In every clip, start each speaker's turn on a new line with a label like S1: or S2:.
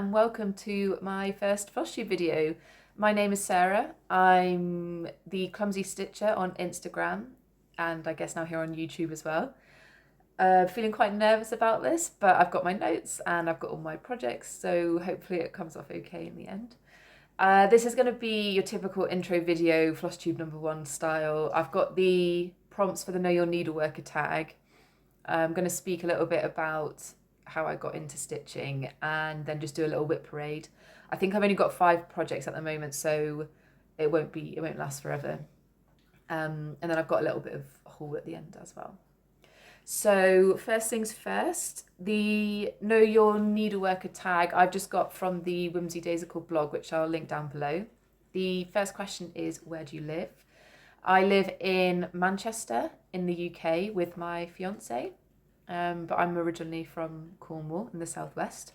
S1: and welcome to my first Flosstube video. My name is Sarah. I'm the Clumsy Stitcher on Instagram and I guess now here on YouTube as well. Feeling quite nervous about this, but I've got my notes and I've got all my projects, so hopefully it comes off okay in the end. This is going to be your typical intro video, Flosstube #1 style. I've got the prompts for the Know Your Needleworker tag. I'm going to speak a little bit about how I got into stitching and then just do a little WIP parade. I think I've only got 5 projects at the moment, so it won't last forever. And then I've got a little bit of a haul at the end as well. So first things first, the Know Your Needleworker tag I've just got from the Whimsy Daisical blog, which I'll link down below. The first question is, where do you live? I live in Manchester in the UK with my fiance, but I'm originally from Cornwall in the southwest.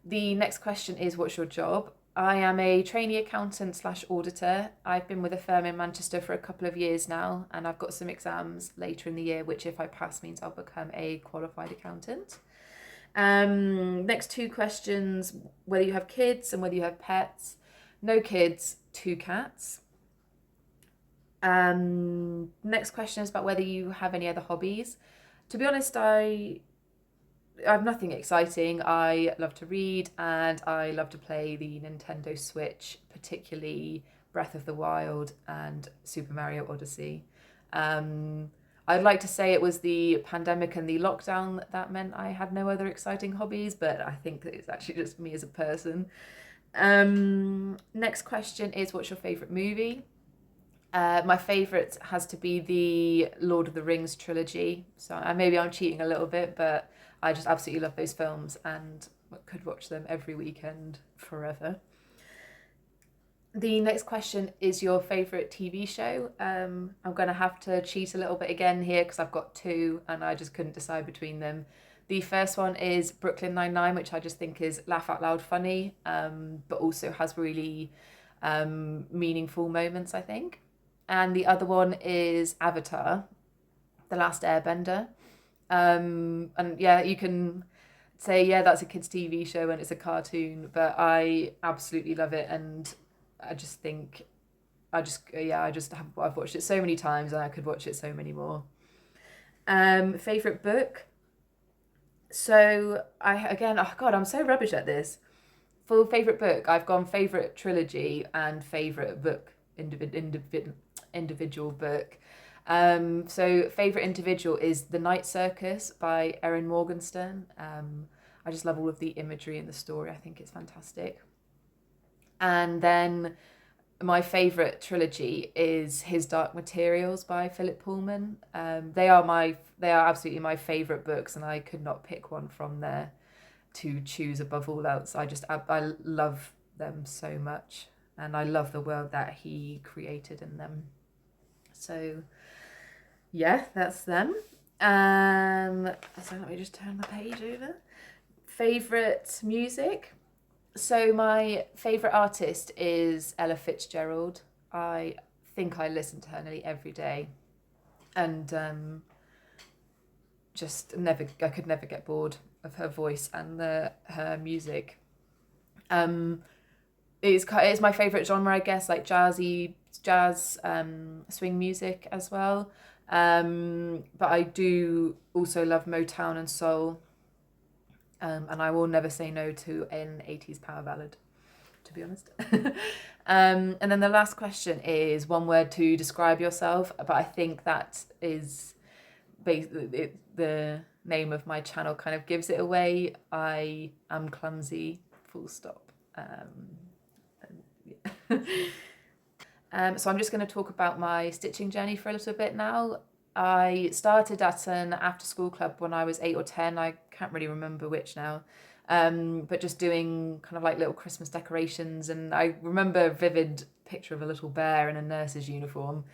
S1: The next question is, what's your job? I am a trainee accountant / auditor. I've been with a firm in Manchester for a couple of years now, and I've got some exams later in the year, which if I pass means I'll become a qualified accountant. Next 2 questions, whether you have kids and whether you have pets. No kids, 2 cats. Next question is about whether you have any other hobbies. To be honest, I have nothing exciting. I love to read and I love to play the Nintendo Switch, particularly Breath of the Wild and Super Mario Odyssey. I'd like to say it was the pandemic and the lockdown that meant I had no other exciting hobbies, but I think that it's actually just me as a person. Next question is, what's your favourite movie? My favourite has to be the Lord of the Rings trilogy. So maybe I'm cheating a little bit, but I just absolutely love those films and could watch them every weekend forever. The next question is your favourite TV show. I'm going to have to cheat a little bit again here because I've got 2 and I just couldn't decide between them. The first one is Brooklyn Nine-Nine, which I just think is laugh out loud funny, but also has really meaningful moments, I think. And the other one is Avatar, The Last Airbender. And yeah, you can say, yeah, that's a kids' TV show and it's a cartoon, but I absolutely love it. And I just think, I've watched it so many times and I could watch it so many more. Favourite book? So I'm so rubbish at this. For favourite book, I've gone favourite trilogy and favourite book, individual book. So favourite individual is The Night Circus by Erin Morgenstern. I just love all of the imagery in the story. I think it's fantastic. And then my favourite trilogy is His Dark Materials by Philip Pullman. They are absolutely my favourite books, and I could not pick one from there to choose above all else. I love them so much, and I love the world that he created in them. So yeah, that's them. So let me just turn the page over. Favourite music? So my favourite artist is Ella Fitzgerald. I think I listen to her nearly every day, and I could never get bored of her voice and her music. It's my favourite genre, I guess, like jazz, swing music as well. But I do also love Motown and soul. And I will never say no to an 80s power ballad, to be honest. And then the last question is one word to describe yourself, but I think that is basically the name of my channel kind of gives it away. I am clumsy, full stop. So I'm just going to talk about my stitching journey for a little bit now. I started at an after-school club when I was 8 or 10. I can't really remember which now. But just doing kind of like little Christmas decorations. And I remember a vivid picture of a little bear in a nurse's uniform.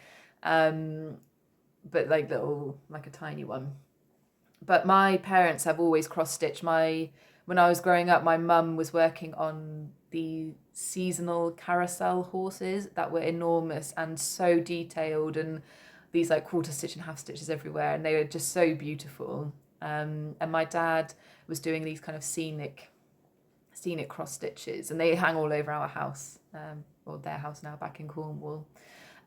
S1: But like a tiny one. But my parents have always cross-stitched. When I was growing up, my mum was working on the seasonal carousel horses that were enormous and so detailed, and these like quarter stitch and half stitches everywhere, and they were just so beautiful. And my dad was doing these kind of scenic scenic cross stitches, and they hang all over our house, or their house now back in Cornwall.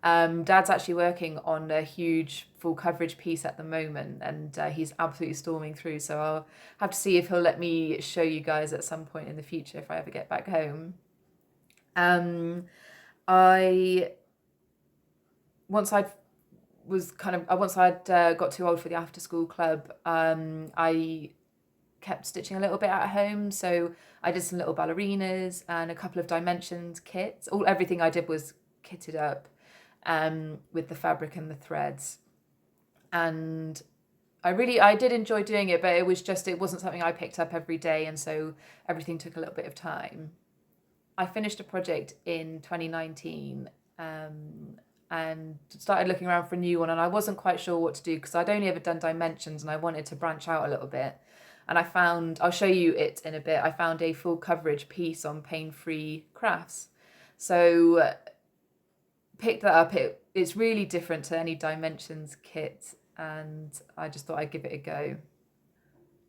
S1: Dad's actually working on a huge full coverage piece at the moment, and he's absolutely storming through, so I'll have to see if he'll let me show you guys at some point in the future if I ever get back home. Once I'd got too old for the after school club, I kept stitching a little bit at home, so I did some little ballerinas and a couple of dimensions kits. Everything I did was kitted up with the fabric and the threads, and I did enjoy doing it, but it wasn't something I picked up every day, and so everything took a little bit of time. I finished a project in 2019 and started looking around for a new one, and I wasn't quite sure what to do because I'd only ever done dimensions and I wanted to branch out a little bit. And I'll show you it in a bit, I found a full coverage piece on Pain-Free Crafts. So picked that up. It's really different to any dimensions kit, and I just thought I'd give it a go.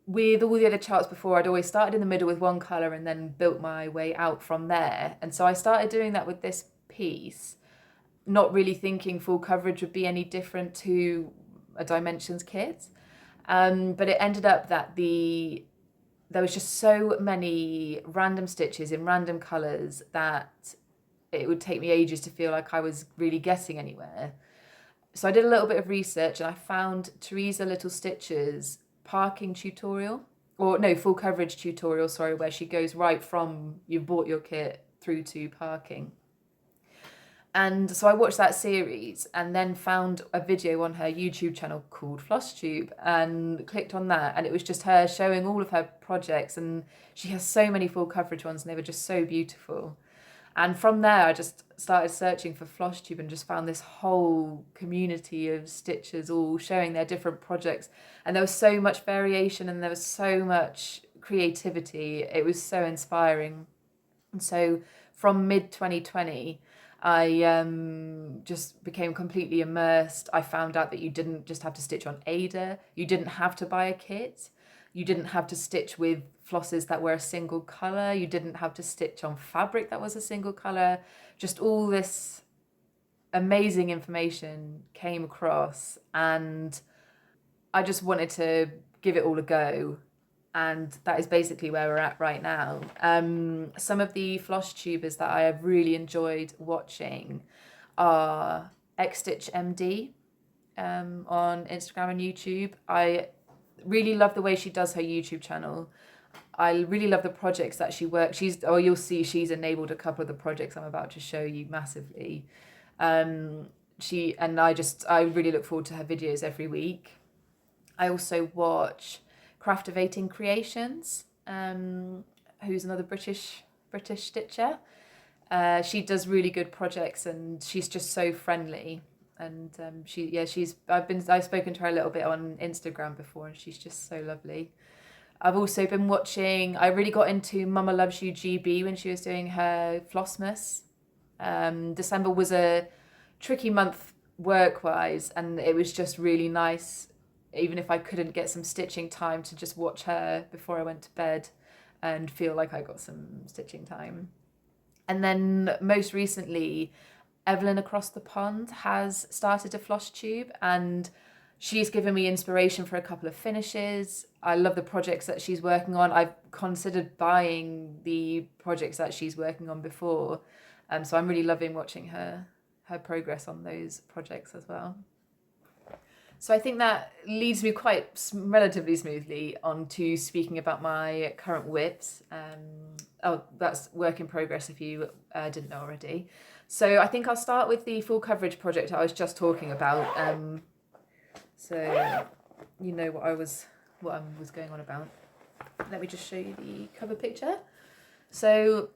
S1: With all the other charts before, I'd always started in the middle with one colour and then built my way out from there. And so I started doing that with this piece, not really thinking full coverage would be any different to a dimensions kit. But it ended up that there was just so many random stitches in random colours that it would take me ages to feel like I was really getting anywhere. So I did a little bit of research and I found Teresa Little Stitch's parking tutorial, full coverage tutorial, where she goes right from you've bought your kit through to parking. And so I watched that series and then found a video on her YouTube channel called Flosstube and clicked on that, and it was just her showing all of her projects, and she has so many full coverage ones and they were just so beautiful. And from there I just started searching for Flosstube and just found this whole community of stitchers all showing their different projects, and there was so much variation and there was so much creativity. It was so inspiring. And so from mid-2020 I just became completely immersed. I found out that you didn't just have to stitch on Ada. You didn't have to buy a kit. You didn't have to stitch with flosses that were a single colour. You didn't have to stitch on fabric that was a single colour. Just all this amazing information came across, and I just wanted to give it all a go. And that is basically where we're at right now. Some of the Flosstubers that I have really enjoyed watching are Xstitch MD on Instagram and YouTube. I really love the way she does her YouTube channel. I really love the projects that she works. You'll see she's enabled a couple of the projects I'm about to show you massively. I really look forward to her videos every week. I also watch Craftivating Creations, who's another British stitcher. She does really good projects and she's just so friendly. And I've spoken to her a little bit on Instagram before, and she's just so lovely. I've also been watching, I really got into Mama Loves You GB when she was doing her Flossmas. December was a tricky month work-wise, and it was just really nice, even if I couldn't get some stitching time, to just watch her before I went to bed and feel like I got some stitching time. And then most recently, Evelyn across the pond has started a Flosstube, and she's given me inspiration for a couple of finishes. I love the projects that she's working on. I've considered buying the projects that she's working on before. So I'm really loving watching her progress on those projects as well. So I think that leads me quite relatively smoothly on to speaking about my current WIPs. That's work in progress if you didn't know already. So I think I'll start with the full coverage project I was just talking about. So you know what I was going on about. Let me just show you the cover picture. So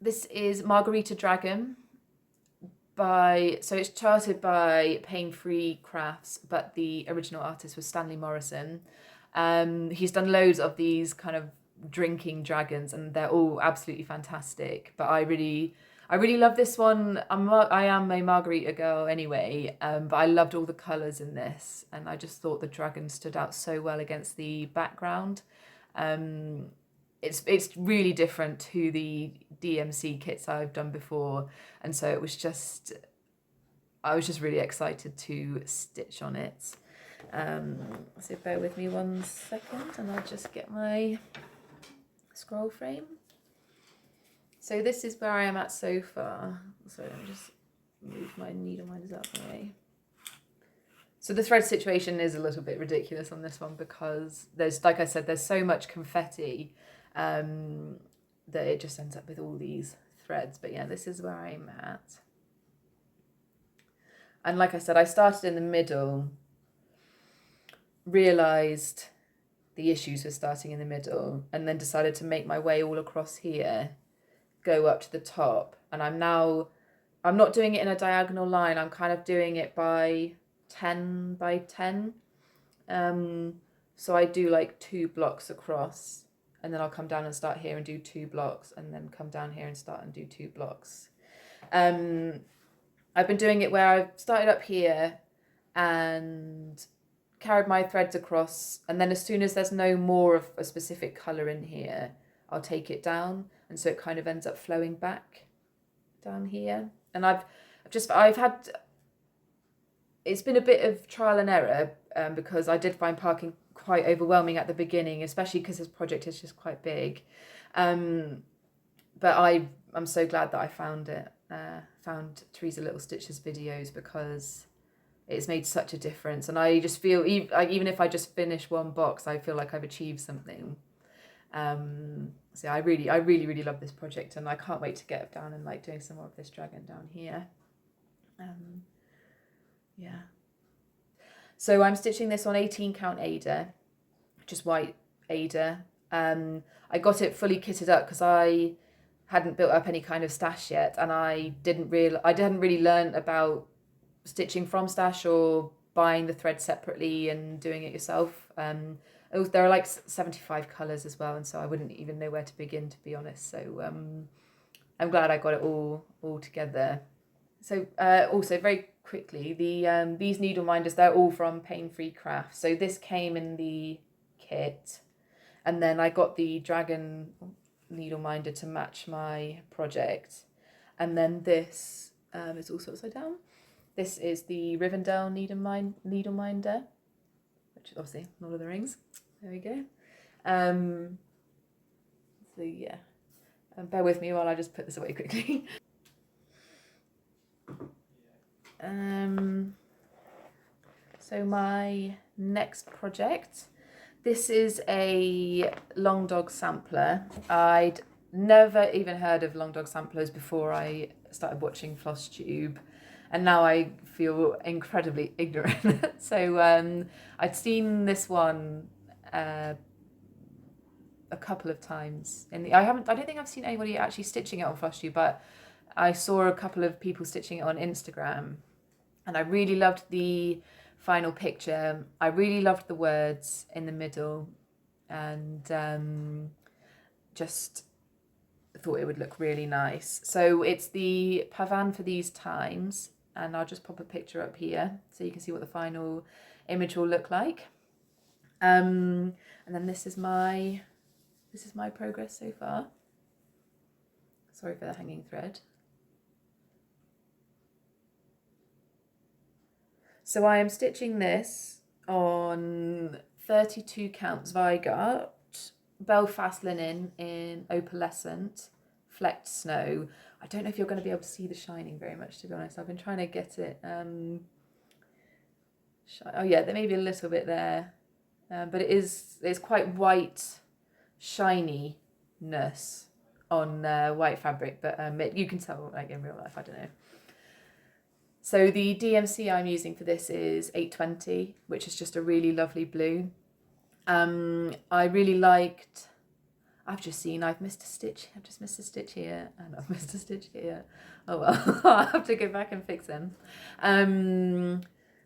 S1: this is Margarita Dragon. So it's charted by Pain-Free Crafts, but the original artist was Stanley Morrison. He's done loads of these kind of drinking dragons, and they're all absolutely fantastic. But I really love this one. I am a Margarita girl anyway, but I loved all the colours in this, and I just thought the dragon stood out so well against the background. it's really different to the DMC kits I've done before, and so it was just, I was just really excited to stitch on it. So bear with me 1 second and I'll just get my scroll frame. So this is where I am at so far. So let me just move my needle minders out of the way. So the thread situation is a little bit ridiculous on this one because there's, like I said, there's so much confetti that it just ends up with all these threads. But yeah, this is where I'm at. And like I said, I started in the middle, realised the issues with starting in the middle, and then decided to make my way all across here, go up to the top. And I'm not doing it in a diagonal line, I'm kind of doing it by 10 by 10. So I do like 2 blocks across, and then I'll come down and start here and do 2 blocks, and then come down here and start and do 2 blocks. I've been doing it where I've started up here and carried my threads across, and then as soon as there's no more of a specific colour in here, I'll take it down, and so it kind of ends up flowing back down here. And I've had, it's been a bit of trial and error, because I did find parking quite overwhelming at the beginning, especially because this project is just quite big. But I'm so glad that I found it. Found Teresa Little Stitch's videos, because it's made such a difference, and I just feel even if I just finish 1 box, I feel like I've achieved something. So I really love this project, and I can't wait to get down and like doing some more of this dragon down here. Yeah. So I'm stitching this on 18 count Aida, just white Aida. I got it fully kitted up because I hadn't built up any kind of stash yet, and I hadn't really learned about stitching from stash or buying the thread separately and doing it yourself. There are like 75 colours as well, and so I wouldn't even know where to begin, to be honest. So I'm glad I got it all together. So also very quickly, these needle minders, they're all from Pain Free Crafts. So this came in the kit, and then I got the dragon needle minder to match my project, and then this is also upside down. This is the Rivendell needle minder, which is obviously Lord of the Rings. There we go. So yeah, bear with me while I just put this away quickly. So my next project, this is a long dog sampler. I'd never even heard of long dog samplers before I started watching Flosstube, and now I feel incredibly ignorant. So I'd seen this one a couple of times. I don't think I've seen anybody actually stitching it on Flosstube, but I saw a couple of people stitching it on Instagram, and I really loved the final picture. I really loved the words in the middle, and just thought it would look really nice. So it's the Pavan for These Times, and I'll just pop a picture up here so you can see what the final image will look like. And then this is my progress so far. Sorry for the hanging thread. So I am stitching this on 32 count Zweigart, Belfast linen in opalescent, flecked snow. I don't know if you're going to be able to see the shining very much, to be honest. I've been trying to get it. Oh yeah, there may be a little bit there, but it's quite white shininess on white fabric, but you can tell like in real life. I don't know. So the DMC I'm using for this is 820, which is just a really lovely blue. I really liked, I've just missed a stitch. I've just missed a stitch here, and I've missed a stitch here. Oh well, I'll have to go back and fix them.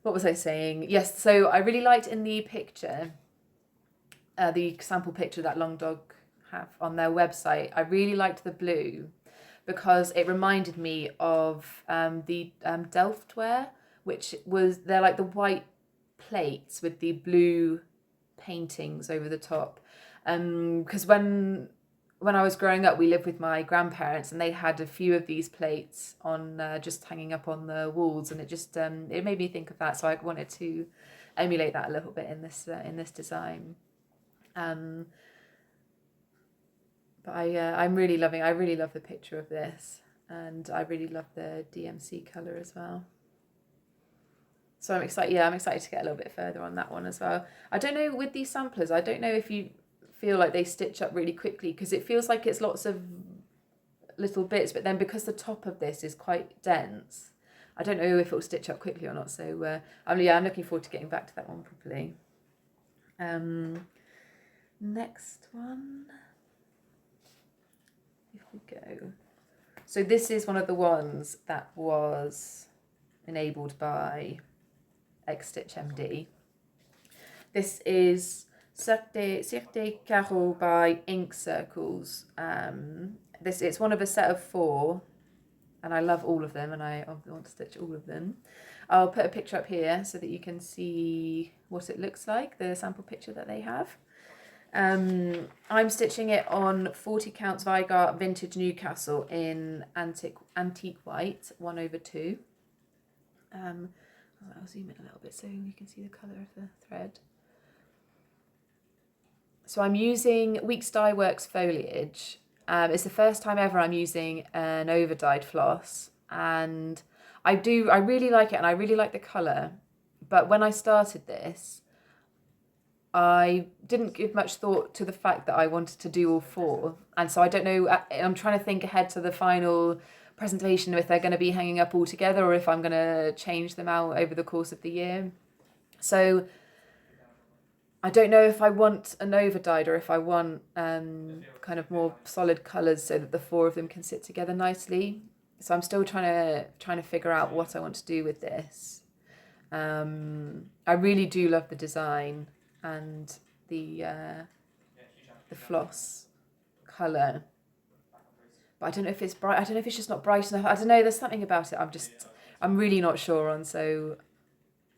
S1: What was I saying? Yes, so I really liked in the picture, the sample picture that Long Dog have on their website. I really liked the blue, because it reminded me of the Delftware, which was, they're like the white plates with the blue paintings over the top. Because when when I was growing up, we lived with my grandparents, and they had a few of these plates on just hanging up on the walls, and it just it made me think of that. So I wanted to emulate that a little bit in this design. But I really love the picture of this, and I really love the DMC color as well. So I'm excited. Yeah, I'm excited to get a little bit further on that one as well. I don't know with these samplers. I don't know if you feel like they stitch up really quickly, because it feels like it's lots of little bits, but then because the top of this is quite dense, I don't know if it'll stitch up quickly or not. So I'm looking forward to getting back to that one properly. Next one. If we go, so this is one of the ones that was enabled by Xstitch MD. This is Cirque Carreaux by Ink Circles. It's one of a set of 4, and I love all of them, and I want to stitch all of them. I'll put a picture up here so that you can see what it looks like, the sample picture that they have. I'm stitching it on 40 counts Vigart Vintage Newcastle in antique white 1/2. I'll zoom in a little bit so you can see the colour of the thread. So I'm using Weeks Dye Works foliage. It's the first time ever I'm using an over-dyed floss, and I really like it, and I really like the colour. But when I started this, I didn't give much thought to the fact that I wanted to do all 4. And so I don't know, I'm trying to think ahead to the final presentation if they're going to be hanging up all together or if I'm going to change them out over the course of the year. So I don't know if I want an over-dyed or if I want kind of more solid colours so that the 4 of them can sit together nicely. So I'm still trying to figure out what I want to do with this. I really do love the design and the floss colour, but I don't know if it's bright. I don't know if it's just not bright enough. I don't know. There's something about it. I'm really not sure on. So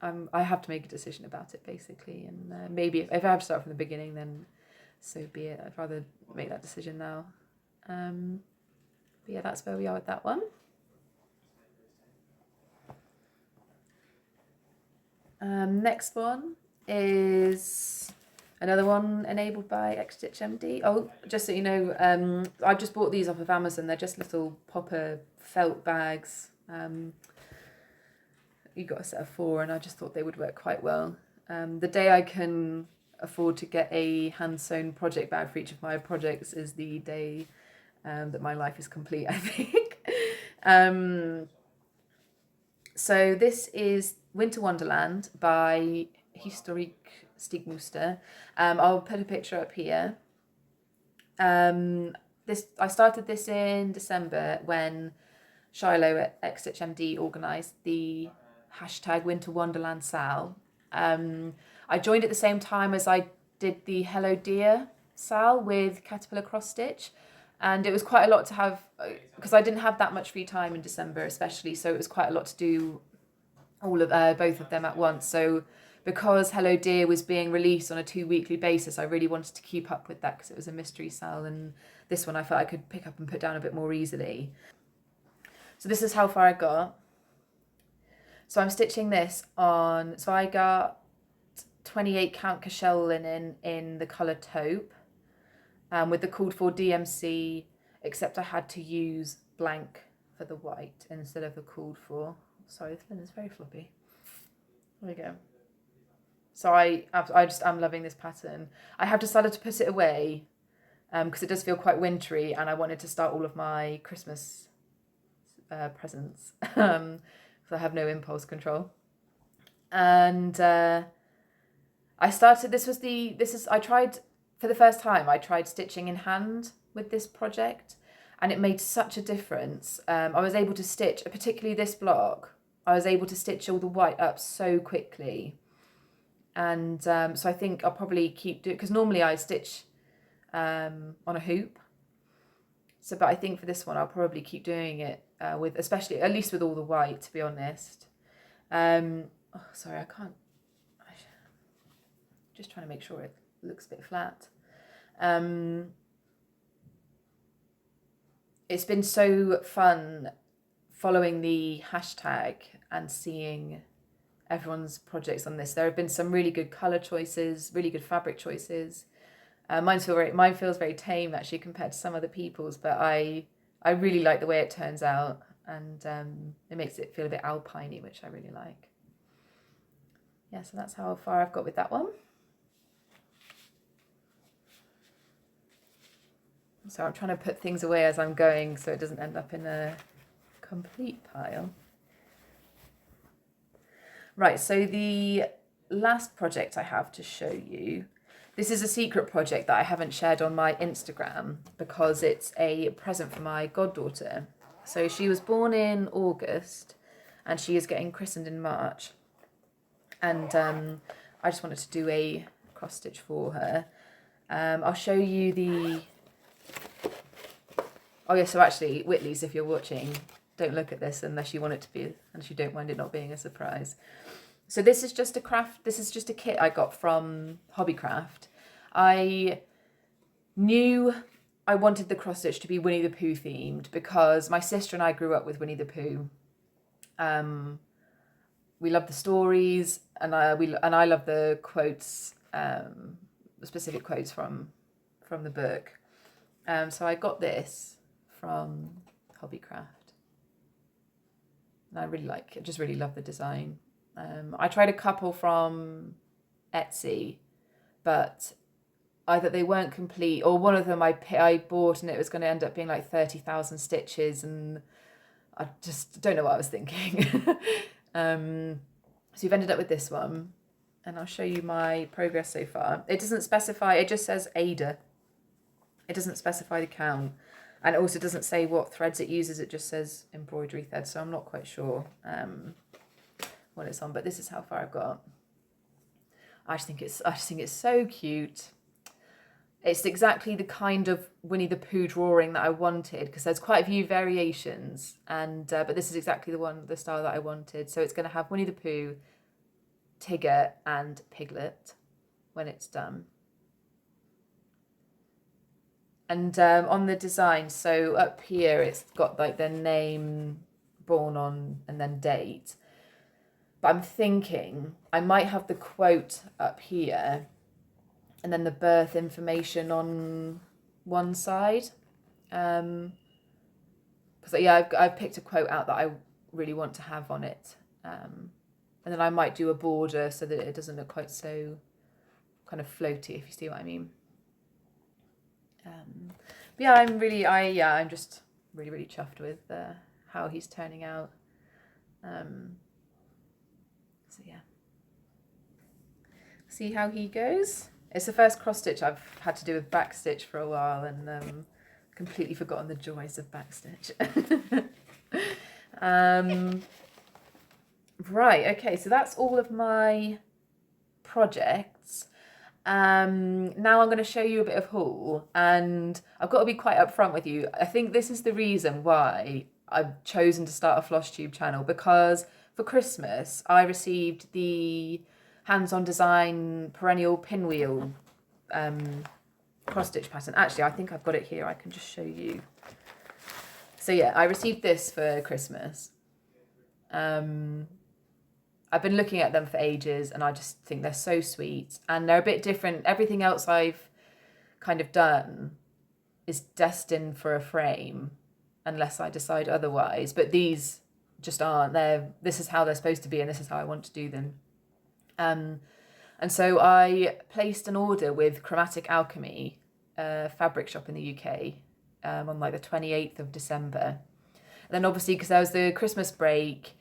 S1: I have to make a decision about it basically. And maybe if I have to start from the beginning, then so be it. I'd rather make that decision now. But yeah, that's where we are with that one. Next one is another one enabled by Xstitch MD. Oh, just so you know, I just bought these off of Amazon. They're just little popper felt bags. You got a set of 4, and I just thought they would work quite well. The day I can afford to get a hand-sewn project bag for each of my projects is the day that my life is complete, I think. So this is Winter Wonderland by Historique Stigmuster. I'll put a picture up here. I started this in December when Shiloh at Xstitch MD organised the hashtag Winter Wonderland Sal. I joined at the same time as I did the Hello Dear Sal with Caterpillar Cross Stitch, and it was quite a lot to have because I didn't have that much free time in December especially, so it was quite a lot to do all of both of them at once. So because Hello Dear was being released on a 2-weekly basis, I really wanted to keep up with that because it was a mystery sal, and this one I felt I could pick up and put down a bit more easily. So this is how far I got. So I'm stitching this on, so I got 28 count Cashel linen in the colour taupe with the called for DMC, except I had to use blank for the white instead of the called for. Sorry, this linen is very floppy. There we go. So I'm loving this pattern. I have decided to put it away because it does feel quite wintry, and I wanted to start all of my Christmas presents. So I have no impulse control. And I started, I tried, for the first time, I tried stitching in hand with this project, and it made such a difference. I was able to stitch, particularly this block, I was able to stitch all the white up so quickly. And so I think I'll probably keep doing, because normally I stitch on a hoop. So, but I think for this one, I'll probably keep doing it with, especially, at least with all the white, to be honest. Oh, sorry, I can't. Just trying to make sure it looks a bit flat. it's been so fun following the hashtag and seeing everyone's projects on this. There have been some really good colour choices, really good fabric choices. Mine feels very tame actually compared to some other people's, but I really like the way it turns out, and it makes it feel a bit alpine-y, which I really like. Yeah, so that's how far I've got with that one. So I'm trying to put things away as I'm going so it doesn't end up in a complete pile. Right, so the last project I have to show you, this is a secret project that I haven't shared on my Instagram because it's a present for my goddaughter. So she was born in August and she is getting christened in March. And I just wanted to do a cross stitch for her. I'll show you the... Oh yeah, so actually, Whitleys, if you're watching, don't look at this unless you want it to be, unless you don't mind it not being a surprise. So this is just a kit I got from Hobbycraft. I knew I wanted the cross stitch to be Winnie the Pooh themed because my sister and I grew up with Winnie the Pooh. We love the stories, and I love the quotes, the specific quotes from the book. So I got this from Hobbycraft, and I just really love the design. I tried a couple from Etsy, but either they weren't complete, or one of them I bought and it was going to end up being like 30,000 stitches, and I just don't know what I was thinking. So we've ended up with this one, and I'll show you my progress so far. It doesn't specify, it just says Ada. It doesn't specify the count, and it also doesn't say what threads it uses. It just says embroidery threads, so I'm not quite sure what it's on, but this is how far I've got. I just think it's so cute. It's exactly the kind of Winnie the Pooh drawing that I wanted, because there's quite a few variations, and but this is exactly the style that I wanted. So it's going to have Winnie the Pooh, Tigger, and Piglet when it's done. And on the design, so up here it's got like their name, born on, and then date. But I'm thinking I might have the quote up here and then the birth information on one side. Because yeah, I've picked a quote out that I really want to have on it. And then I might do a border so that it doesn't look quite so kind of floaty, if you see what I mean. But yeah, I'm just really chuffed with how he's turning out. So yeah, see how he goes. It's the first cross stitch I've had to do with back stitch for a while, and completely forgotten the joys of back stitch. Right, okay, so that's all of my projects. Now I'm going to show you a bit of haul, and I've got to be quite upfront with you. I think this is the reason why I've chosen to start a Flosstube channel, because for Christmas I received the hands-on design perennial pinwheel cross stitch pattern. Actually, I think I've got it here. I can just show you. So yeah, I received this for Christmas. I've been looking at them for ages, and I just think they're so sweet, and they're a bit different. Everything else I've kind of done is destined for a frame unless I decide otherwise, but these just aren't. This is how they're supposed to be, and this is how I want to do them. And so I placed an order with Chromatic Alchemy, a fabric shop in the UK, on like the 28th of December. And then obviously, because there was the Christmas break,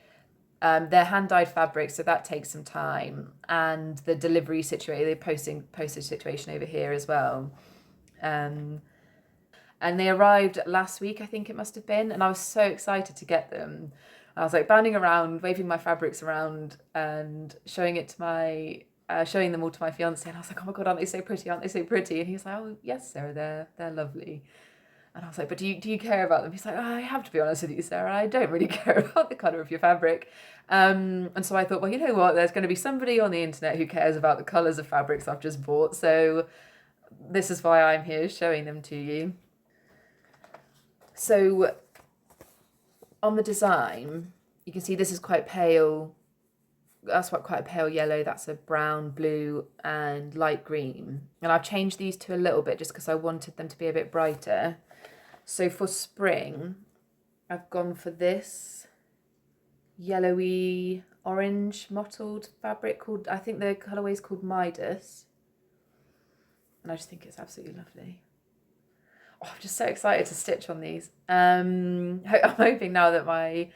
S1: they're hand-dyed fabrics, so that takes some time, and the delivery situation, the postage situation over here as well. And they arrived last week, I think it must have been, and I was so excited to get them. I was like bounding around, waving my fabrics around, and showing them all to my fiance, and I was like, oh my god, aren't they so pretty? Aren't they so pretty? And he was like, oh yes, Sarah, they're lovely. And I was like, but do you care about them? He's like, oh, I have to be honest with you, Sarah, I don't really care about the colour of your fabric. And so I thought, well, you know what, there's going to be somebody on the internet who cares about the colours of fabrics I've just bought, so this is why I'm here showing them to you. So on the design, you can see this is quite pale. That's quite a pale yellow. That's a brown, blue, and light green. And I've changed these two a little bit just because I wanted them to be a bit brighter. So for spring, I've gone for this yellowy orange mottled fabric called, I think the colourway is called Midas. And I just think it's absolutely lovely. Oh, I'm just so excited to stitch on these. I'm hoping now that my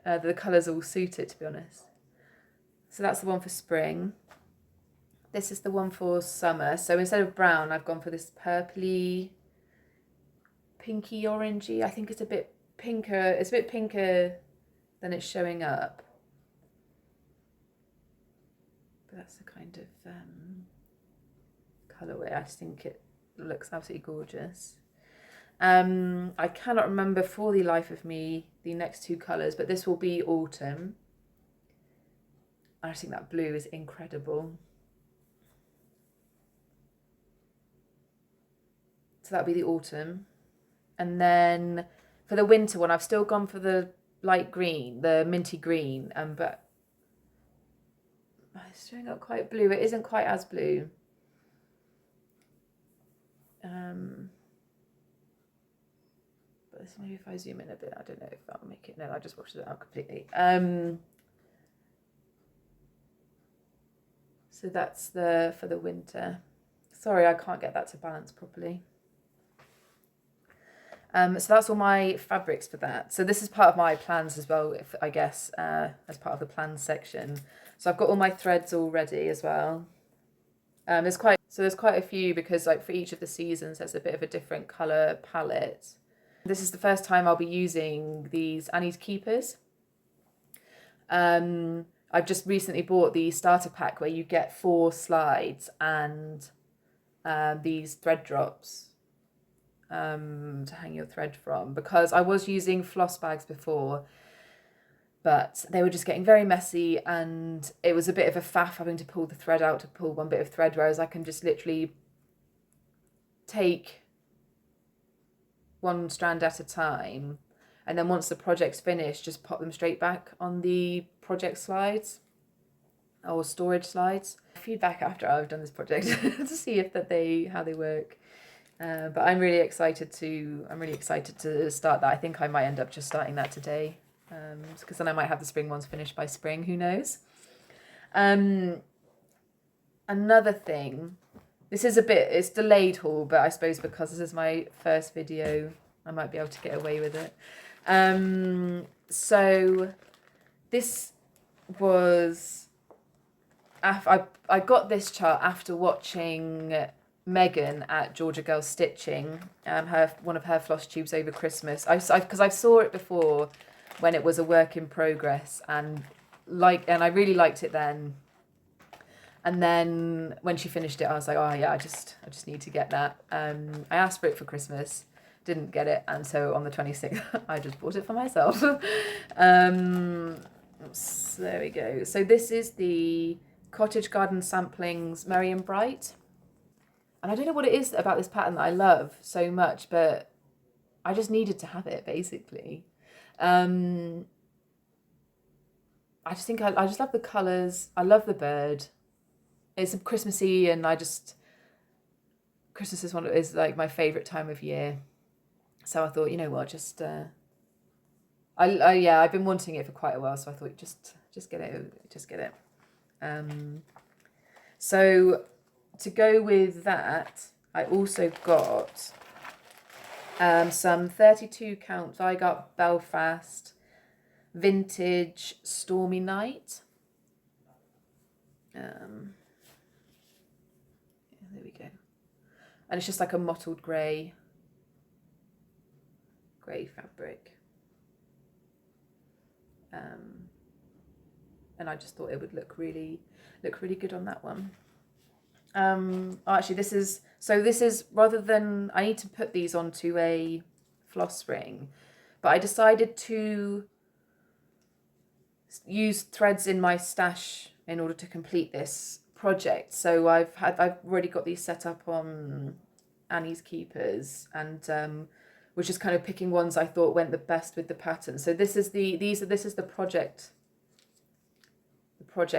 S1: the colours all suit it, to be honest. So that's the one for spring. This is the one for summer. So instead of brown, I've gone for this purpley, pinky orangey. I think it's a bit pinker. It's a bit pinker than it's showing up. But that's the kind of colourway. I just think it looks absolutely gorgeous. I cannot remember for the life of me the next two colours, but this will be autumn. I just think that blue is incredible. So that'll be the autumn. And then for the winter one, I've still gone for the light green, the minty green, but it's showing up quite blue. It isn't quite as blue. But maybe if I zoom in a bit, I don't know if that'll make it. No, I just washed it out completely. So that's for the winter. Sorry, I can't get that to balance properly. So that's all my fabrics for that. So this is part of my plans as well, I guess, as part of the plans section. So I've got all my threads all ready as well. There's quite a few because like for each of the seasons there's a bit of a different colour palette. This is the first time I'll be using these Annie's Keepers. I've just recently bought the starter pack where you get 4 slides and these thread drops to hang your thread from, because I was using floss bags before, but they were just getting very messy and it was a bit of a faff having to pull the thread out to pull one bit of thread, whereas I can just literally take one strand at a time, and then once the project's finished, just pop them straight back on the project slides or storage slides. Feedback after I've done this project to see how they work. But I'm really excited to start that. I think I might end up just starting that today, because then I might have the spring ones finished by spring. Who knows? Another thing. This is it's delayed haul, but I suppose because this is my first video, I might be able to get away with it. So this was, I got this chart after watching Megan at Georgia Girl Stitching, one of her floss tubes over Christmas. Because I saw it before when it was a work in progress, and I really liked it then. And then when she finished it, I was like, oh yeah, I just need to get that. I asked for it for Christmas, didn't get it, and so on the 26th, I just bought it for myself. So there we go. So this is the Cottage Garden Samplings Merry and Bright. And I don't know what it is about this pattern that I love so much, but I just needed to have it, basically. I just think I just love the colours. I love the bird. It's Christmassy, and Christmas is like my favourite time of year. So I thought, you know what, just I've been wanting it for quite a while, so I thought just get it. So to go with that, I also got some 32 count Zygarde Belfast Vintage Stormy Night. There we go. And it's just like a mottled grey fabric. And I just thought it would look really good on that one. Actually, this is rather than, I need to put these onto a floss ring, but I decided to use threads in my stash in order to complete this project. So I've already got these set up on Annie's Keepers, and was just kind of picking ones I thought went the best with the pattern. So this is the project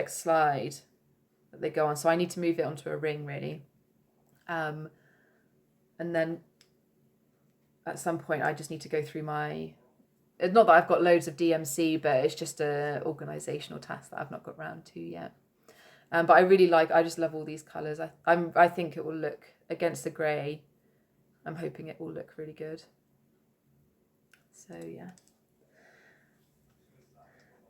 S1: slide that they go on. So I need to move it onto a ring really. And then at some point I just need to go through my, not that I've got loads of DMC, but it's just a organizational task that I've not got round to yet. But I just love all these colours. I think it will look, against the grey, I'm hoping it will look really good. So yeah,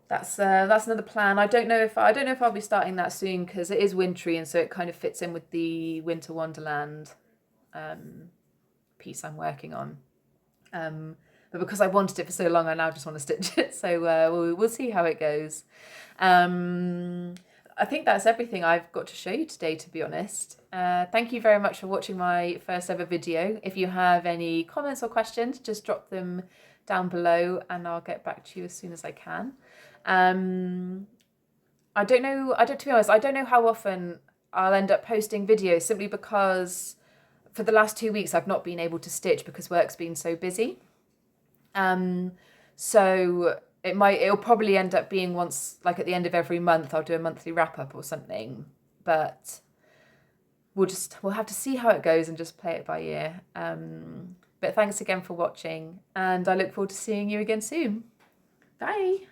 S1: that's another plan. I don't know if I'll be starting that soon because it is wintry, and so it kind of fits in with the Winter Wonderland piece I'm working on. But because I wanted it for so long, I now just want to stitch it. So we'll see how it goes. I think that's everything I've got to show you today, to be honest. Thank you very much for watching my first ever video. If you have any comments or questions, just drop them down below and I'll get back to you as soon as I can. To be honest, I don't know how often I'll end up posting videos, simply because for the last 2 weeks I've not been able to stitch because work's been so busy. So it'll probably end up being once, like at the end of every month, I'll do a monthly wrap up or something, but we'll have to see how it goes and just play it by ear. But thanks again for watching, and I look forward to seeing you again soon. Bye.